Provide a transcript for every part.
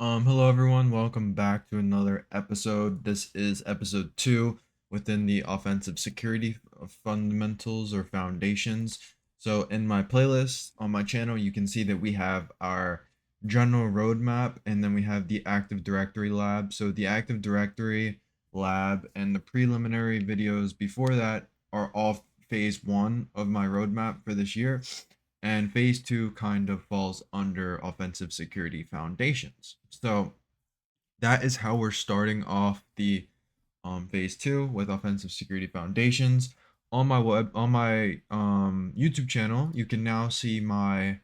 Hello everyone, welcome back to another episode. This is episode 2 within the offensive security fundamentals or foundations. So in my playlist on my channel, you can see that we have our general roadmap and then we have the Active Directory lab. So the Active Directory lab and the preliminary videos before that are all phase 1 of my roadmap for this year, and phase 2 kind of falls under offensive security foundations. So that is how we're starting off the phase 2 with offensive security foundations. On my YouTube channel, you can now see my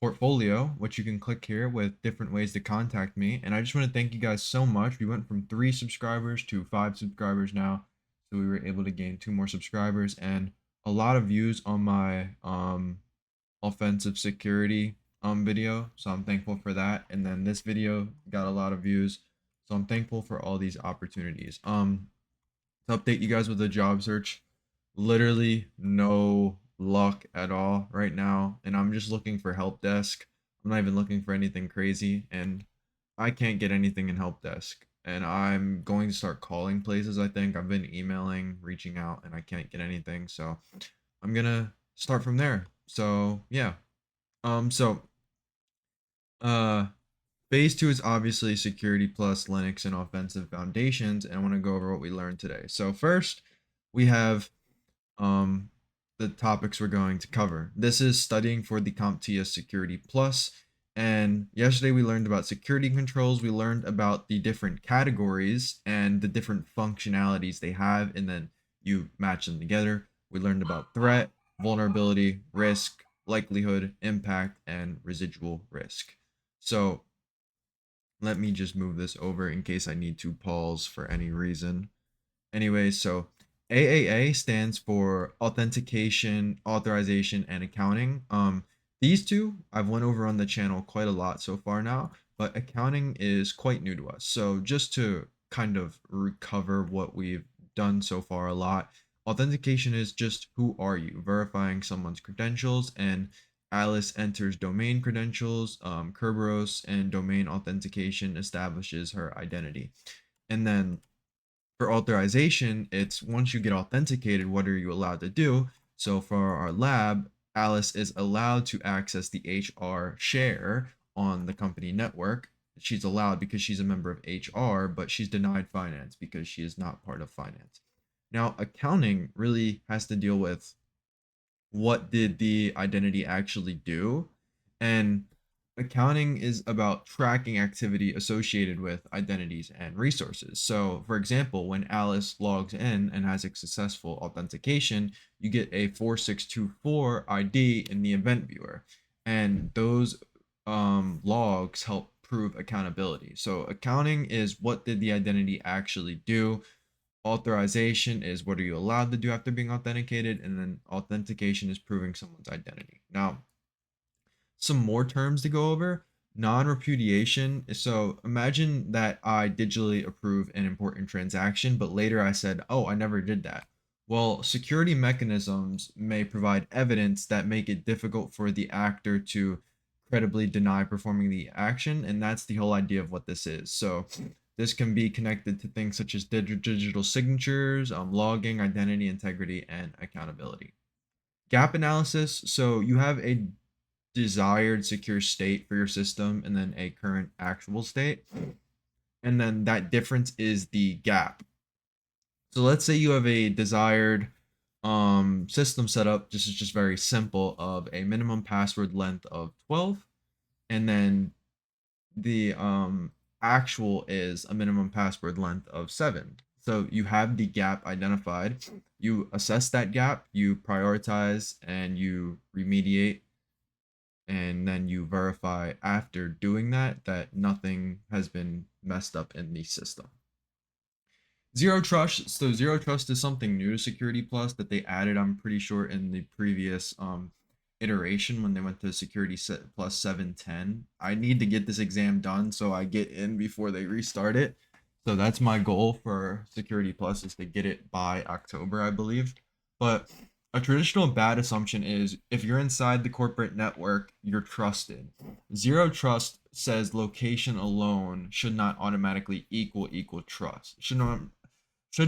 portfolio, which you can click here with different ways to contact me. And I just want to thank you guys so much. We went from 3 subscribers to 5 subscribers now, so we were able to gain 2 more subscribers and a lot of views on my offensive security video, so I'm thankful for that. And then this video got a lot of views, so I'm thankful for all these opportunities. To update you guys with the job search, literally no luck at all right now, and I'm just looking for help desk. I'm not even looking for anything crazy, and I can't get anything in help desk, and I'm going to start calling places. I think I've been emailing, reaching out, and I can't get anything, so I'm gonna start from there. So yeah. So uh phase 2 is obviously security plus Linux and offensive foundations, and I want to go over what we learned today. So first, we have um the topics we're going to cover. This is studying for the CompTIA Security Plus, and yesterday we learned about security controls. We learned about the different categories and the different functionalities they have, and then you match them together. We learned about threat, vulnerability, risk, likelihood, impact, and residual risk. So let me just move this over in case I need to pause for any reason. Anyway, so AAA stands for authentication, authorization, and accounting. These two I've went over on the channel quite a lot so far now, but accounting is quite new to us. So just to kind of recover what we've done so far a lot, authentication is just who are you, verifying someone's credentials, and Alice enters domain credentials, Kerberos and domain authentication establishes her identity. And then for authorization, it's once you get authenticated, what are you allowed to do? So for our lab, Alice is allowed to access the HR share on the company network. She's allowed because she's a member of HR, but she's denied finance because she is not part of finance. Now, accounting really has to deal with what did the identity actually do, and accounting is about tracking activity associated with identities and resources. So for example, when Alice logs in and has a successful authentication, you get a 4624 ID in the event viewer, and those logs help prove accountability. So accounting is what did the identity actually do. Authorization is what are you allowed to do after being authenticated, and then authentication is proving someone's identity. Now, some more terms to go over. Non-repudiation. So imagine that I digitally approve an important transaction, but later I said, oh, I never did that. Well, security mechanisms may provide evidence that make it difficult for the actor to credibly deny performing the action, and that's the whole idea of what this is. So this can be connected to things such as digital signatures, logging, identity integrity, and accountability. Gap analysis. So you have a desired secure state for your system and then a current actual state. And then that difference is the gap. So let's say you have a desired system setup. This is just very simple of a minimum password length of 12, and then the actual is a minimum password length of 7. So you have the gap identified. You assess that gap, you prioritize, and you remediate, and then you verify after doing that that nothing has been messed up in the system. Zero trust. So zero trust is something new to Security Plus that they added, I'm pretty sure, in the previous iteration when they went to Security Plus 710. I need to get this exam done so I get in before they restart it. So that's my goal for Security Plus, is to get it by October, I believe. But a traditional bad assumption is if you're inside the corporate network, you're trusted. Zero trust says location alone should not automatically equal trust. Should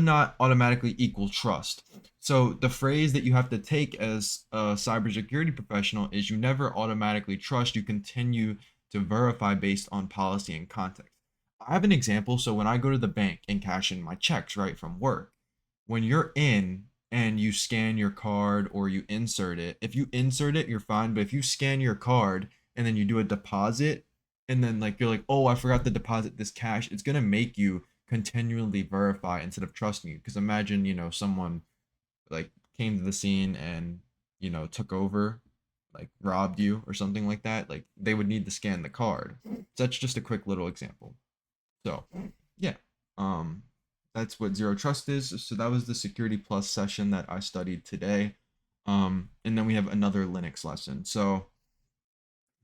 not automatically equal trust. So the phrase that you have to take as a cybersecurity professional is you never automatically trust, you continue to verify based on policy and context. I have an example. So when I go to the bank and cash in my checks, right, from work, when you're in and you scan your card or you insert it, if you insert it, you're fine. But if you scan your card and then you do a deposit and then like you're like, oh, I forgot to deposit this cash, it's gonna make you continually verify instead of trusting you. Because imagine, someone like came to the scene and, took over, like robbed you or something like that. Like they would need to scan the card. So that's just a quick little example. So, yeah, um, that's what zero trust is. So that was the Security Plus session that I studied today. And then we have another Linux lesson. So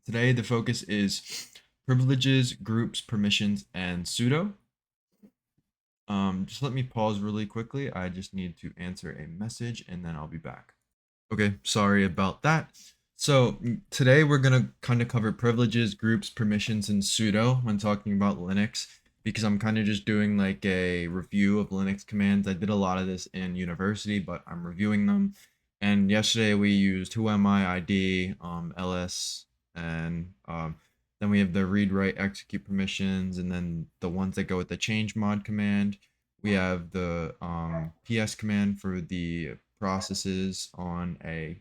today the focus is privileges, groups, permissions, and sudo. Just let me pause really quickly. I just need to answer a message and then I'll be back. Okay, sorry about that. So today we're gonna kind of cover privileges, groups, permissions, and sudo when talking about Linux because I'm kind of just doing like a review of Linux commands. I did a lot of this in university, but I'm reviewing them. And yesterday we used whoami ID, ls, and then we have the read, write, execute permissions, and then the ones that go with the change mod command. We have the ps command for the processes on a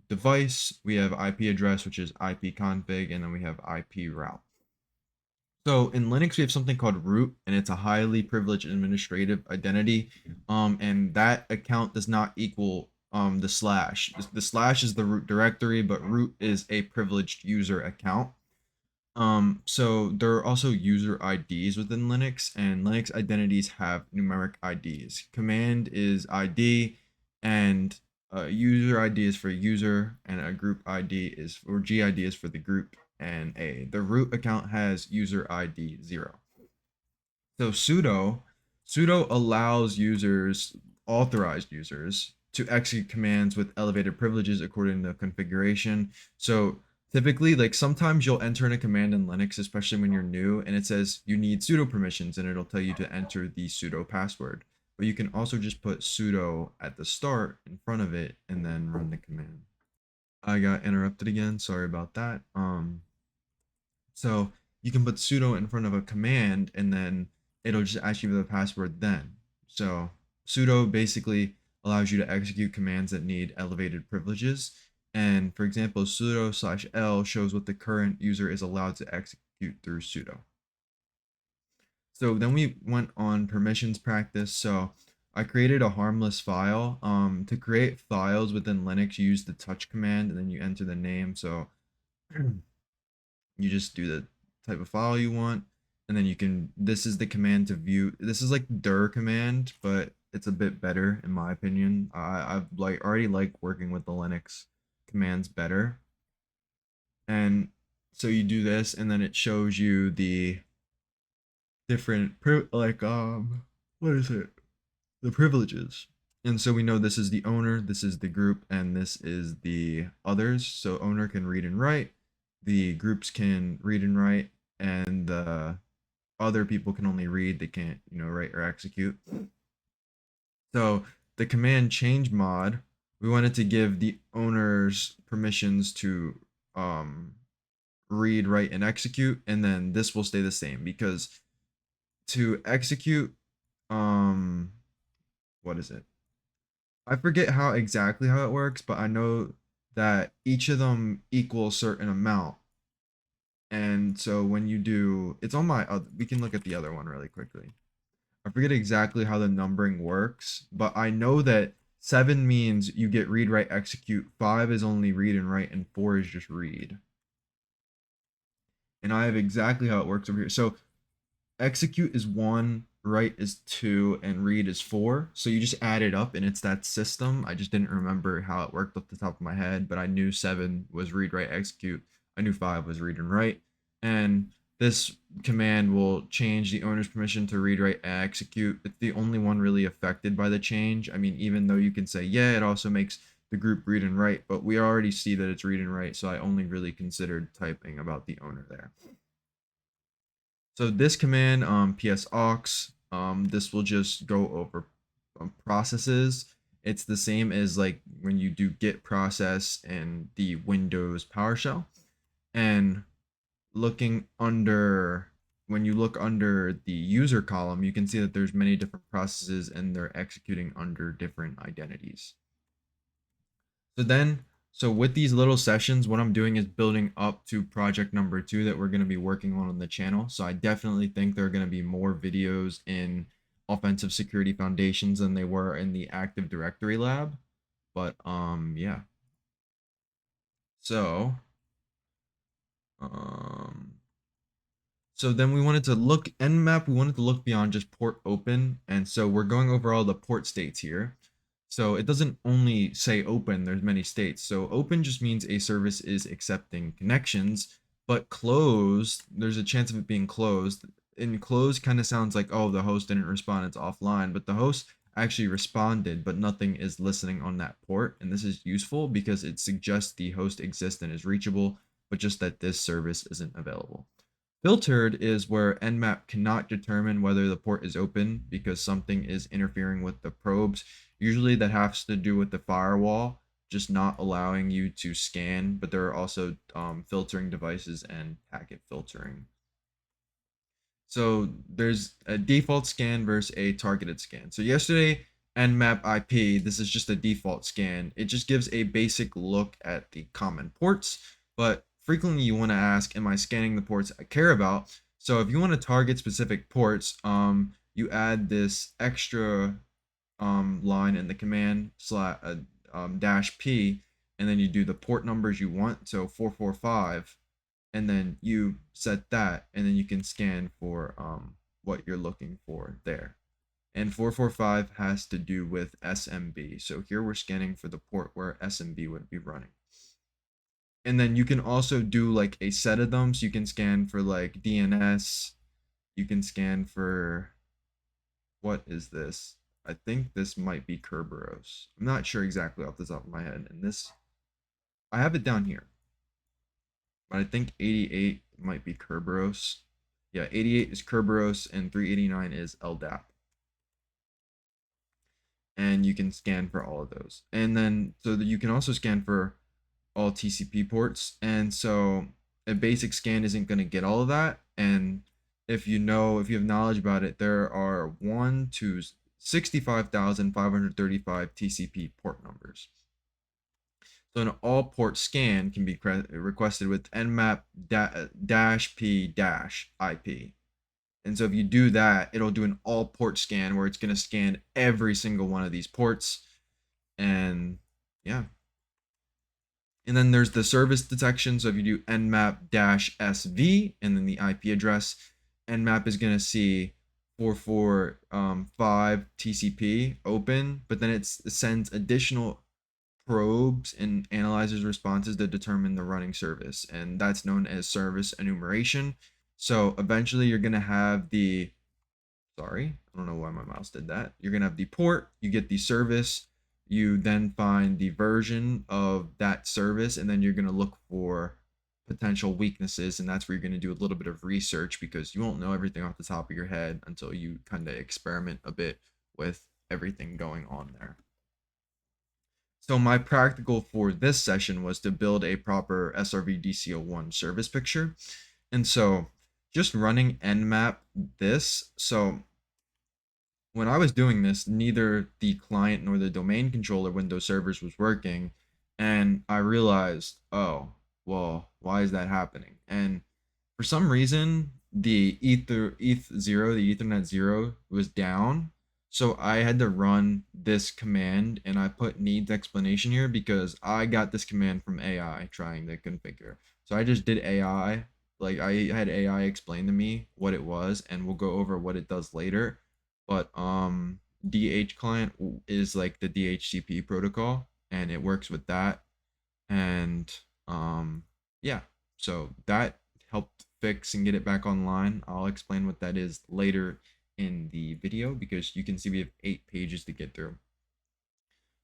device. We have IP address, which is IP config, and then we have IP route. So in Linux, we have something called root, and it's a highly privileged administrative identity. And that account does not equal the slash. The slash is the root directory, but root is a privileged user account. So there are also user IDs within Linux, and Linux identities have numeric IDs. Command is ID, and user ID is for user, and a group ID is, or GID is for the group, and the root account has user ID 0. So sudo allows users, authorized users, to execute commands with elevated privileges according to configuration. So typically, like sometimes you'll enter in a command in Linux, especially when you're new, and it says you need sudo permissions, and it'll tell you to enter the sudo password. But you can also just put sudo at the start in front of it and then run the command. I got interrupted again. Sorry about that. So you can put sudo in front of a command and then it'll just ask you for the password then. So sudo basically allows you to execute commands that need elevated privileges. And for example, sudo/l shows what the current user is allowed to execute through sudo. So then we went on permissions practice. So I created a harmless file. To create files within Linux, you use the touch command and then you enter the name. So you just do the type of file you want, and then you can, this is the command to view. This is like dir command, but it's a bit better in my opinion. I've like already like working with the Linux commands better. And so you do this and then it shows you the different what is it, the privileges. And so we know this is the owner, this is the group, and this is the others. So owner can read and write, the groups can read and write, and the other people can only read, they can't, write or execute. So the command change mod, we wanted to give the owners permissions to read, write, and execute, and then this will stay the same because to execute, what is it? I forget exactly how it works, but I know that each of them equals a certain amount. And so when you do, it's on my other, we can look at the other one really quickly. I forget exactly how the numbering works, but I know that 7 means you get read, write, execute. 5 is only read and write, and 4 is just read. And I have exactly how it works over here. So execute is 1, write is 2, and read is 4. So you just add it up and it's that system. I just didn't remember how it worked off the top of my head, but I knew 7 was read, write, execute. I knew 5 was read and write. And this command will change the owner's permission to read, write, and execute. It's the only one really affected by the change. I mean, even though you can say, yeah, it also makes the group read and write, but we already see that it's read and write, so I only really considered typing about the owner there. So this command, psaux, this will just go over processes. It's the same as like when you do git process in the Windows PowerShell. And looking under, when you look under the user column, you can see that there's many different processes and they're executing under different identities. So then, so with these little sessions, what I'm doing is building up to project number 2 that we're going to be working on the channel. So I definitely think there are going to be more videos in offensive security foundations than they were in the Active Directory lab. But yeah. So um so then we wanted to look Nmap, we wanted to look beyond just port open. And so we're going over all the port states here. So it doesn't only say open, there's many states. So open just means a service is accepting connections, but closed, there's a chance of it being closed. And closed kind of sounds like, oh, the host didn't respond, it's offline, but the host actually responded, but nothing is listening on that port. And this is useful because it suggests the host exists and is reachable, but just that this service isn't available. Filtered is where Nmap cannot determine whether the port is open because something is interfering with the probes. Usually that has to do with the firewall just not allowing you to scan, but there are also filtering devices and packet filtering. So there's a default scan versus a targeted scan. So yesterday, Nmap IP, this is just a default scan. It just gives a basic look at the common ports, but frequently you want to ask, am I scanning the ports I care about? So if you want to target specific ports, you add this extra line in the command dash p, and then you do the port numbers you want, so 445, and then you set that, and then you can scan for what you're looking for there. And 445 has to do with SMB. So here we're scanning for the port where SMB would be running. And then you can also do like a set of them. So you can scan for like DNS. You can scan for, what is this? I think this might be Kerberos. I'm not sure exactly off the top of my head. And this, I have it down here, but I think 88 might be Kerberos. Yeah, 88 is Kerberos and 389 is LDAP. And you can scan for all of those. And then, so that you can also scan for all TCP ports. And so a basic scan isn't going to get all of that. And if you have knowledge about it, there are 1 to 65,535 TCP port numbers. So an all port scan can be requested with nmap -p -IP. And so if you do that, it'll do an all port scan where it's going to scan every single one of these ports. And yeah. And then there's the service detection. So if you do nmap -sv and then the IP address, nmap is going to see 445 TCP open, but then it sends additional probes and analyzes responses to determine the running service. And that's known as service enumeration. So eventually you're going to have the, sorry, I don't know why my mouse did that. You're going to have the port, you get the service, you then find the version of that service, and then you're going to look for potential weaknesses. And that's where you're going to do a little bit of research because you won't know everything off the top of your head until you kind of experiment a bit with everything going on there. So my practical for this session was to build a proper SRV DC01 service picture. And so just running nmap this, so when I was doing this, neither the client nor the domain controller Windows servers was working. And I realized, oh, well, why is that happening? And for some reason, the ETH0, the Ethernet 0 was down. So I had to run this command, and I put needs explanation here because I got this command from AI trying to configure. So I just did AI, like I had AI explain to me what it was, and we'll go over what it does later. But DH client is like the DHCP protocol, and it works with that. And yeah, so that helped fix and get it back online. I'll explain what that is later in the video because you can see we have 8 pages to get through.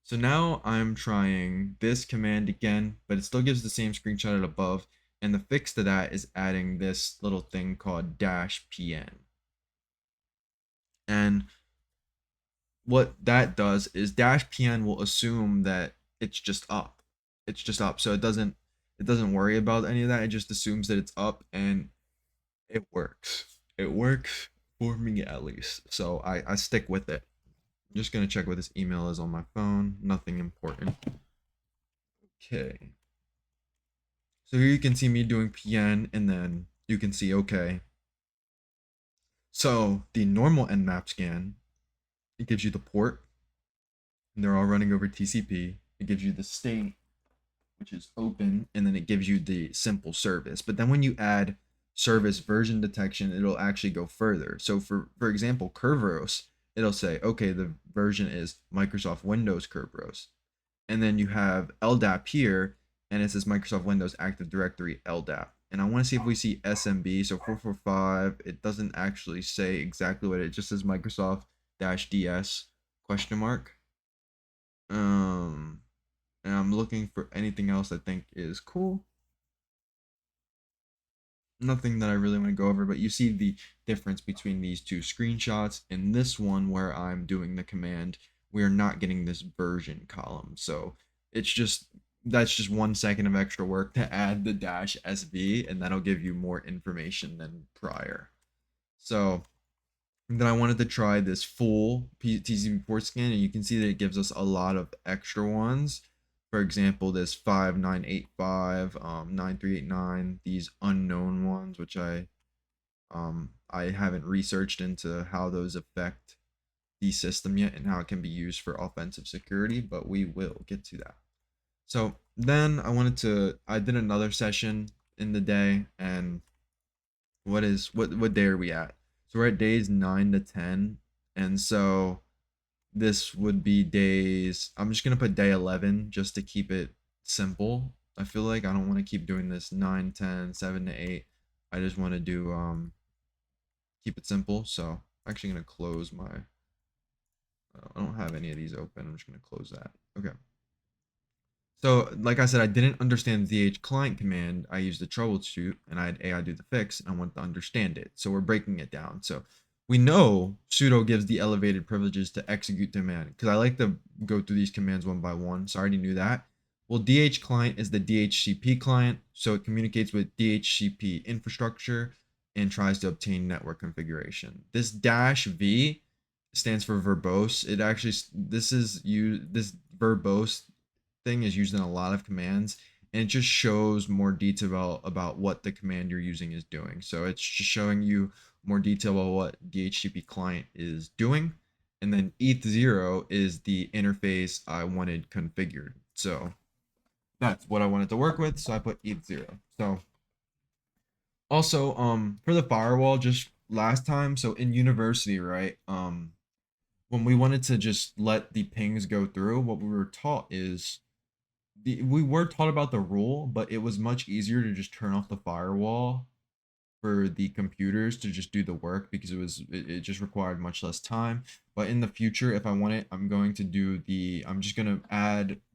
So now I'm trying this command again, but it still gives the same screenshot at above. And the fix to that is adding this little thing called -pn. And what that does is -pn will assume that it's just up. It's just up. So it doesn't worry about any of that. It just assumes that it's up, and it works. It works for me at least. So I stick with it. I'm just gonna check what this email is on my phone. Nothing important. Okay. So here you can see me doing PN, and then you can see, okay. So the normal Nmap scan, it gives you the port, and they're all running over TCP. It gives you the state, which is open, and then it gives you the simple service. But then when you add service version detection, it'll actually go further. So for example, Kerberos, it'll say, okay, the version is Microsoft Windows Kerberos. And then you have LDAP here, and it says Microsoft Windows Active Directory LDAP. And I want to see if we see SMB. So 445, it doesn't actually say exactly what it just says Microsoft -DS question mark. And I'm looking for anything else I think is cool. Nothing that I really want to go over, but you see the difference between these two screenshots. In this one where I'm doing the command, we are not getting this version column. So it's just, that's just 1 second of extra work to add the -SV, and that'll give you more information than prior. So then I wanted to try this full TCP port scan, and you can see that it gives us a lot of extra ones. For example, this 5985, 9389, these unknown ones, which I haven't researched into how those affect the system yet and how it can be used for offensive security, but we will get to that. So then I did another session in the day, and what day are we at? So we're at days 9 to 10, and so this would be days, I'm just gonna put day 11 just to keep it simple. I feel like I don't want to keep doing this 9, 10, 7 to 8. I just want to do keep it simple. So I'm actually gonna close my I don't have any of these open. I'm just gonna close that. Okay. So, like I said, I didn't understand the DH client command. I used the troubleshoot, and I had AI do the fix, and I wanted to understand it. So we're breaking it down. So we know sudo gives the elevated privileges to execute the command, because I like to go through these commands one by one. So I already knew that. Well, DH client is the DHCP client, so it communicates with DHCP infrastructure and tries to obtain network configuration. This -V stands for verbose. It actually, this verbose thing is used in a lot of commands, and it just shows more detail about what the command you're using is doing. So it's just showing you more detail about what DHCP client is doing. And then ETH0 is the interface I wanted configured. So that's what I wanted to work with. So I put ETH0. So also, for the firewall, just last time, so in university, right? When we wanted to just let the pings go through, what we were taught is we were taught about the rule, but it was much easier to just turn off the firewall for the computers to just do the work, because it just required much less time. But in the future, if I want it, I'm just gonna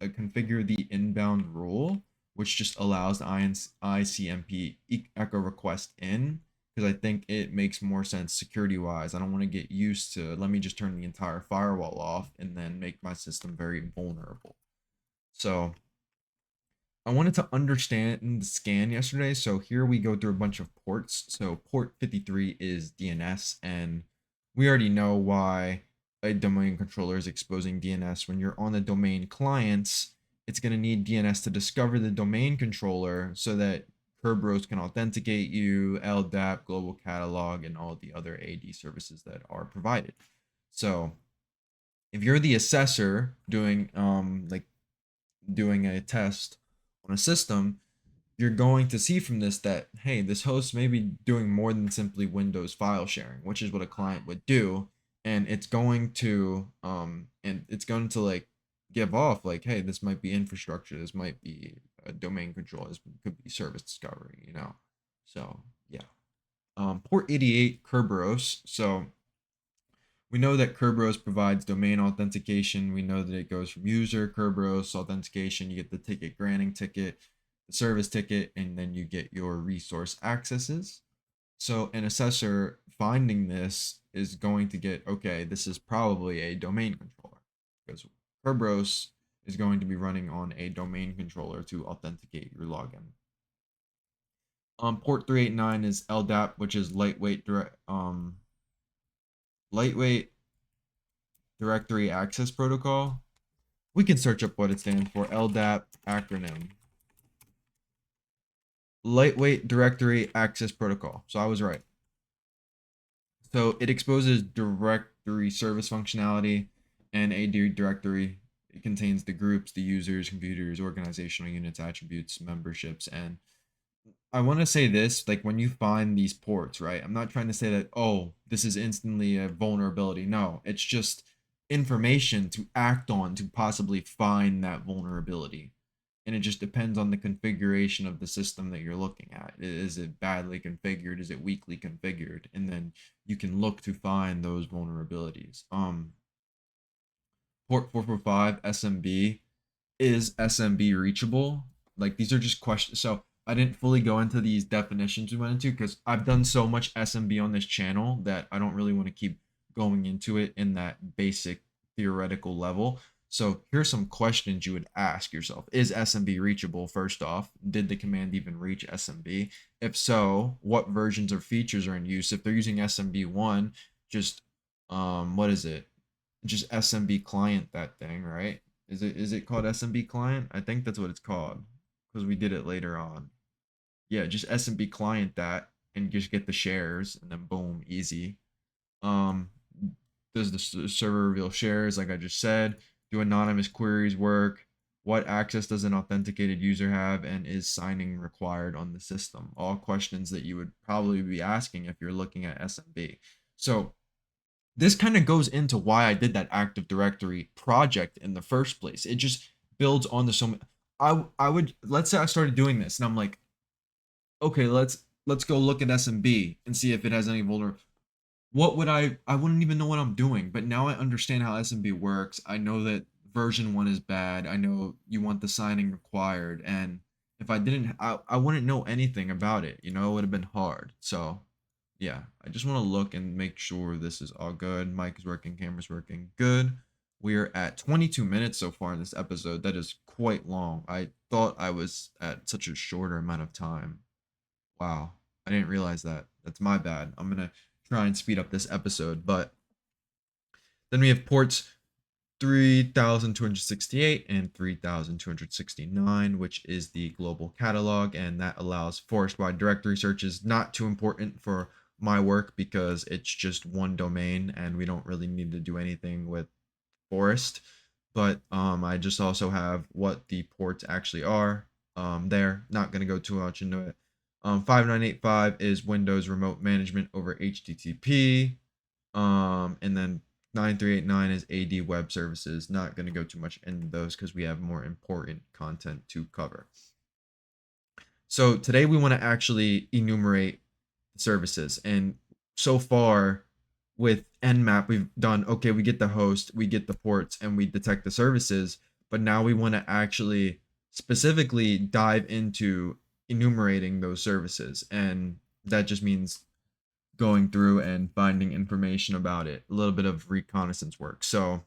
configure the inbound rule, which just allows the ICMP echo request in, because I think it makes more sense security wise. I don't want to get used to, let me just turn the entire firewall off and then make my system very vulnerable. So I wanted to understand the scan yesterday. So here we go through a bunch of ports. So port 53 is DNS, and we already know why a domain controller is exposing DNS. When you're on the domain clients, it's going to need DNS to discover the domain controller so that Kerberos can authenticate you, LDAP, global catalog, and all the other AD services that are provided. So if you're the assessor doing doing a test on a system, you're going to see from this that, hey, this host may be doing more than simply Windows file sharing, which is what a client would do. And it's going to like give off like, hey, this might be infrastructure, this might be a domain control, this could be service discovery, So yeah. Port 88 Kerberos. So We know that Kerberos provides domain authentication. We know that it goes from user, Kerberos, authentication. You get the ticket granting ticket, the service ticket, and then you get your resource accesses. So an assessor finding this is going to get, okay, this is probably a domain controller because Kerberos is going to be running on a domain controller to authenticate your login. Port 389 is LDAP, which is lightweight directory access protocol. We can search up what it stands for. LDAP acronym. Lightweight directory access protocol. So I was right. So it exposes directory service functionality and a directory. It contains the groups, the users, computers, organizational units, attributes, memberships, and I want to say this, like when you find these ports, right? I'm not trying to say that, oh, this is instantly a vulnerability. No, it's just information to act on to possibly find that vulnerability. And it just depends on the configuration of the system that you're looking at. Is it badly configured? Is it weakly configured? And then you can look to find those vulnerabilities. Port 445 SMB, is SMB reachable? Like these are just questions. So I didn't fully go into these definitions we went into because I've done so much SMB on this channel that I don't really want to keep going into it in that basic theoretical level. So here's some questions you would ask yourself. Is SMB reachable? First off, did the command even reach SMB? If so, what versions or features are in use? If they're using SMB1, just what is it? Just SMB client that thing, right? Is it called SMB client? I think that's what it's called because we did it later on. Yeah, just SMB client that and just get the shares and then boom, easy. Um, does the server reveal shares like I just said? Do anonymous queries work? What access does an authenticated user have and is signing required on the system? All questions that you would probably be asking if you're looking at SMB. So this kind of goes into why I did that Active Directory project in the first place. It just builds on the so many. I would, let's say I started doing this and I'm like, okay, let's go look at SMB and see if it has any vulnerability. What would I wouldn't even know what I'm doing, but now I understand how SMB works. I know that version 1 is bad. I know you want the signing required, and if I didn't, I wouldn't know anything about it. It would have been hard. So yeah, I just want to look and make sure this is all good. Mic is working, camera's working. Good. We're at 22 minutes so far in this episode. That is quite long. I thought I was at such a shorter amount of time. Wow. I didn't realize that. That's my bad. I'm going to try and speed up this episode. But then we have ports 3268 and 3269, which is the global catalog, and that allows forest-wide directory searches. Not too important for my work because it's just one domain and we don't really need to do anything with forest. But I just also have what the ports actually are there. Not going to go too much into it. 5985 is Windows Remote Management over HTTP. And then 9389 is AD Web Services. Not going to go too much into those because we have more important content to cover. So today we want to actually enumerate services. And so far with Nmap, we've done, okay, we get the host, we get the ports, and we detect the services. But now we want to actually specifically dive into enumerating those services. And that just means going through and finding information about it, a little bit of reconnaissance work. So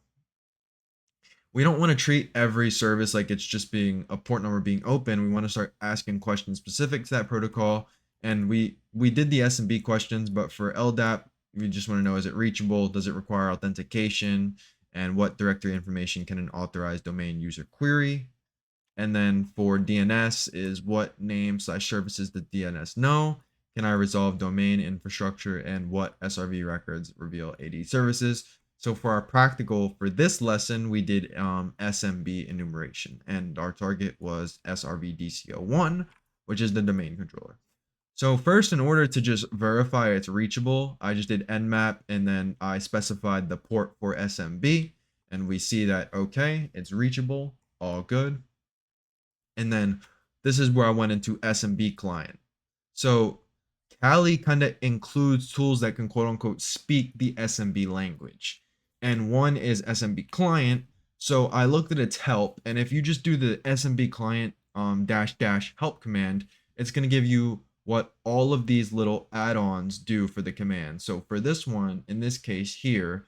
we don't want to treat every service like it's just being a port number being open. We want to start asking questions specific to that protocol. And we did the SMB questions, but for LDAP, we just want to know, is it reachable? Does it require authentication? And what directory information can an authorized domain user query? And then for DNS is what name/services the DNS know? Can I resolve domain infrastructure? And what SRV records reveal AD services? So for our practical for this lesson, we did SMB enumeration, and our target was SRV DCO1, which is the domain controller. So first, in order to just verify it's reachable, I just did nmap and then I specified the port for SMB, and we see that, okay, it's reachable, all good. And then this is where I went into SMB client. So Kali kind of includes tools that can quote unquote speak the SMB language. And one is SMB client. So I looked at its help, and if you just do the SMB client dash dash help command, it's going to give you what all of these little add-ons do for the command. So for this one, in this case here,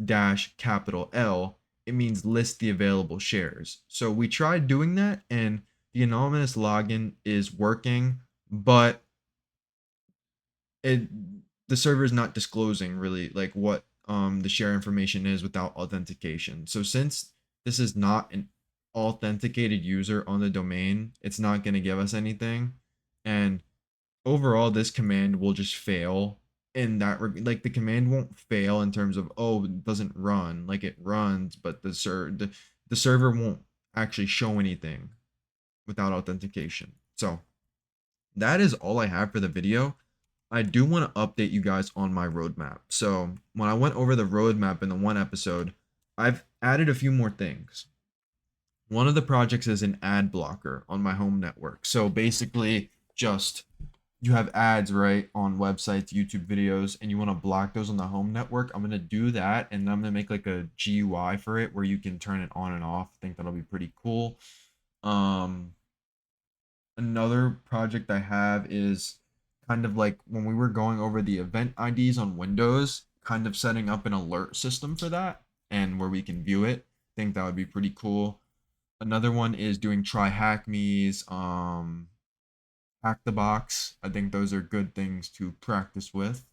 dash capital L, it means list the available shares. So we tried doing that, and the anonymous login is working, but it the server is not disclosing really like what the share information is without authentication. So since this is not an authenticated user on the domain, it's not going to give us anything. And overall, this command will just fail in that like the command won't fail in terms of, oh, it doesn't run. Like it runs, but the server won't actually show anything without authentication. So that is all I have for the video. I do want to update you guys on my roadmap. So when I went over the roadmap in the one episode, I've added a few more things. One of the projects is an ad blocker on my home network. So basically, just you have ads, right, on websites, YouTube videos, and you want to block those on the home network. I'm going to do that, and I'm going to make like a GUI for it where you can turn it on and off. I think that'll be pretty cool. Another project I have is kind of like when we were going over the event IDs on Windows, kind of setting up an alert system for that and where we can view it. I think that would be pretty cool. Another one is doing try hack me's, hack the box. I think those are good things to practice with.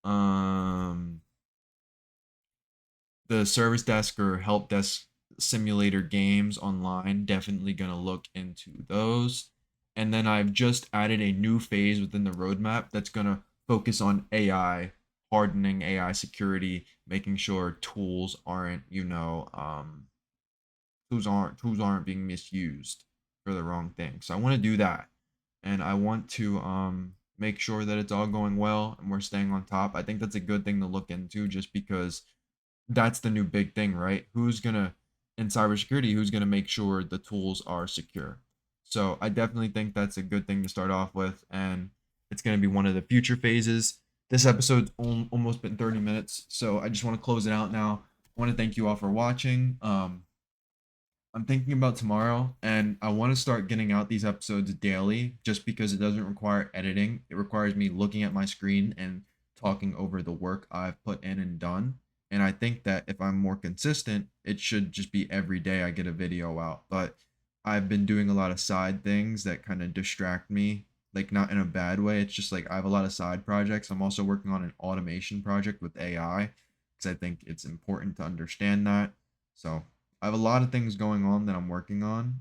Um, the service desk or help desk simulator games online, definitely going to look into those. And then I've just added a new phase within the roadmap that's going to focus on AI, hardening AI security, making sure tools aren't, tools aren't being misused for the wrong thing. So I want to do that. And I want to make sure that it's all going well and we're staying on top. I think that's a good thing to look into just because that's the new big thing, right? In cybersecurity, who's gonna make sure the tools are secure? So I definitely think that's a good thing to start off with, and it's gonna be one of the future phases. This episode's almost been 30 minutes, so I just want to close it out now. I want to thank you all for watching. I'm thinking about tomorrow, and I want to start getting out these episodes daily just because it doesn't require editing. It requires me looking at my screen and talking over the work I've put in and done. And I think that if I'm more consistent, it should just be every day I get a video out. But I've been doing a lot of side things that kind of distract me, like not in a bad way. It's just like I have a lot of side projects. I'm also working on an automation project with AI because I think it's important to understand that. So I have a lot of things going on that I'm working on.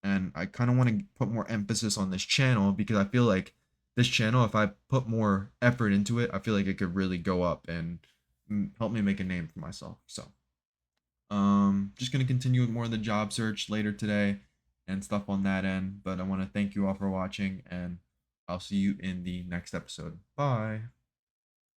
And I kind of want to put more emphasis on this channel because I feel like this channel, if I put more effort into it, I feel like it could really go up and help me make a name for myself. So, just gonna continue with more of the job search later today and stuff on that end. But I want to thank you all for watching, and I'll see you in the next episode. Bye.